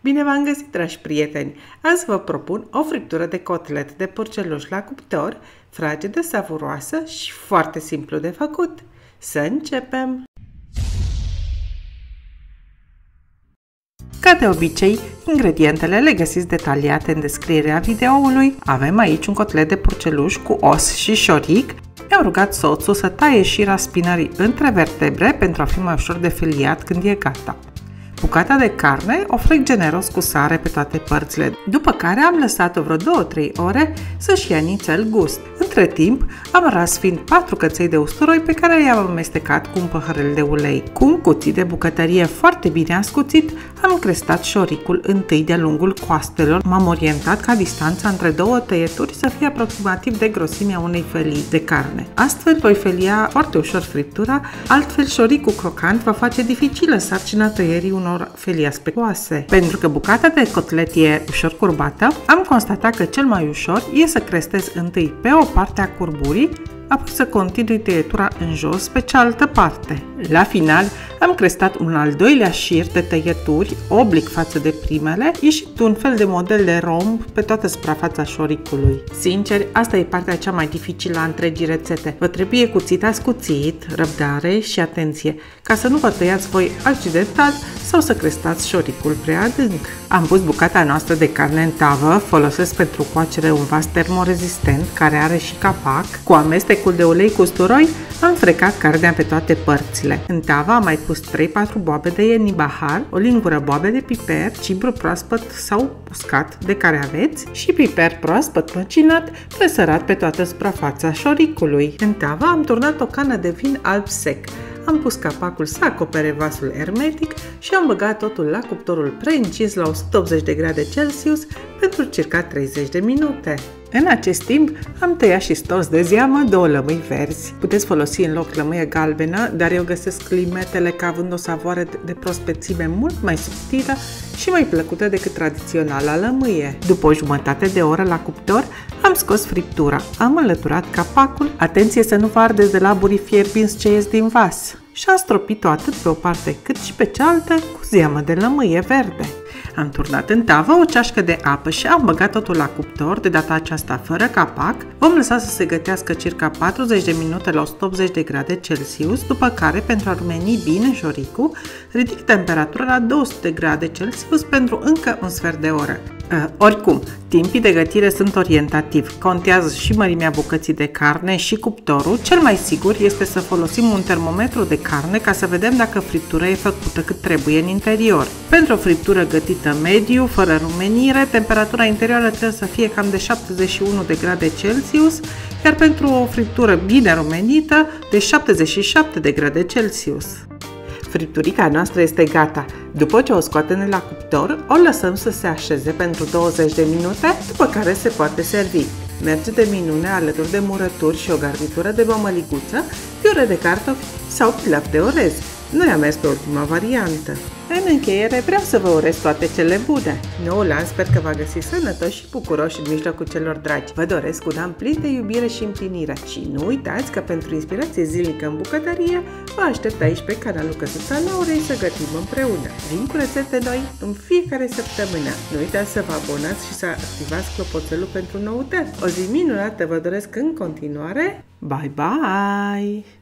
Bine v-am găsit, dragi prieteni! Azi vă propun o friptură de cotlet de porceluș la cuptor, fragedă, savuroasă și foarte simplu de făcut. Să începem! Ca de obicei, ingredientele le găsiți detaliate în descrierea videoului. Avem aici un cotlet de porceluș cu os și șoric. Mi-am rugat soțul să taie șira spinării între vertebre pentru a fi mai ușor de feliat când e gata. Bucata de carne o frec generos cu sare pe toate părțile, după care am lăsat-o vreo 2-3 ore să-și ia nițel gust. Între timp, am ras fiind 4 căței de usturoi pe care i-am amestecat cu un păhărel de ulei. Cu un cuțit de bucătărie foarte bine ascuțit, am crestat șoricul întâi de-a lungul coastelor. M-am orientat ca distanța între două tăieturi să fie aproximativ de grosimea unei felii de carne. Astfel voi felia foarte ușor friptura, altfel șoricul crocant va face dificilă sarcina tăierii unor felii aspectoase. Pentru că bucata de cotlet e ușor curbată, am constatat că cel mai ușor e să crestez întâi pe o parte a curburii, apoi să continui tăietura în jos pe cealaltă parte. La final, am crestat un al doilea șir de tăieturi, oblic față de primele, ieșind un fel de model de romb pe toată suprafața șoricului. Sincer, asta e partea cea mai dificilă a întregii rețete. Vă trebuie cuțit ascuțit, răbdare și atenție, ca să nu vă tăiați voi accidental sau să crestați șoricul prea adânc. Am pus bucata noastră de carne în tavă, folosesc pentru coacere un vas termorezistent care are și capac. Cu amestecul de ulei cu usturoi am frecat carnea pe toate părțile. În tavă am mai pus 3-4 boabe de ienibahar, o lingură boabe de piper, cimbru proaspăt sau uscat de care aveți și piper proaspăt măcinat, presărat pe toată suprafața șoricului. În tavă am turnat o cană de vin alb sec. Am pus capacul să acopere vasul hermetic și am băgat totul la cuptorul preîncins la 180 de grade Celsius pentru circa 30 de minute. În acest timp am tăiat și stos de zeamă 2 lămâi verzi. Puteți folosi în loc lămâie galbenă, dar eu găsesc limetele ca având o savoare de prospețime mult mai subtilă și mai plăcută decât tradiționala lămâie. După o jumătate de oră la cuptor, am scos friptura, am înlăturat capacul, atenție să nu vă ardeți de laburii fierbinți ce ies din vas, și am stropit-o atât pe o parte cât și pe cealaltă cu zeamă de lămâie verde. Am turnat în tavă o ceașcă de apă și am băgat totul la cuptor, de data aceasta fără capac. Vom lăsa să se gătească circa 40 de minute la 180 de grade Celsius, după care, pentru a rumeni bine șoricul, ridic temperatura la 200 de grade Celsius pentru încă un sfert de oră. Oricum, timpii de gătire sunt orientativi, contează și mărimea bucății de carne și cuptorul. Cel mai sigur este să folosim un termometru de carne ca să vedem dacă friptura e făcută cât trebuie în interior. Pentru o friptură gătită mediu, fără rumenire, temperatura interioară trebuie să fie cam de 71 de grade Celsius, iar pentru o friptură bine rumenită, de 77 de grade Celsius. Fripturica noastră este gata. După ce o scoatem de la cuptor, o lăsăm să se așeze pentru 20 de minute, după care se poate servi. Merge de minune alături de murături și o garnitură de mămăliguță, piure de cartofi sau pilaf de orez. Noi am mers pe ultima variantă. În încheiere, vreau să vă urez toate cele bune. Noul an sper că va găsi sănătoși și bucuroși în mijlocul celor dragi. Vă doresc un an plin de iubire și împlinire. Și nu uitați că pentru inspirație zilnică în bucătărie, vă aștept aici pe canalul Căsuța Laurei să gătim împreună. Vin cu rețete noi în fiecare săptămână. Nu uitați să vă abonați și să activați clopoțelul pentru noutăți. O zi minunată vă doresc în continuare. Bye bye!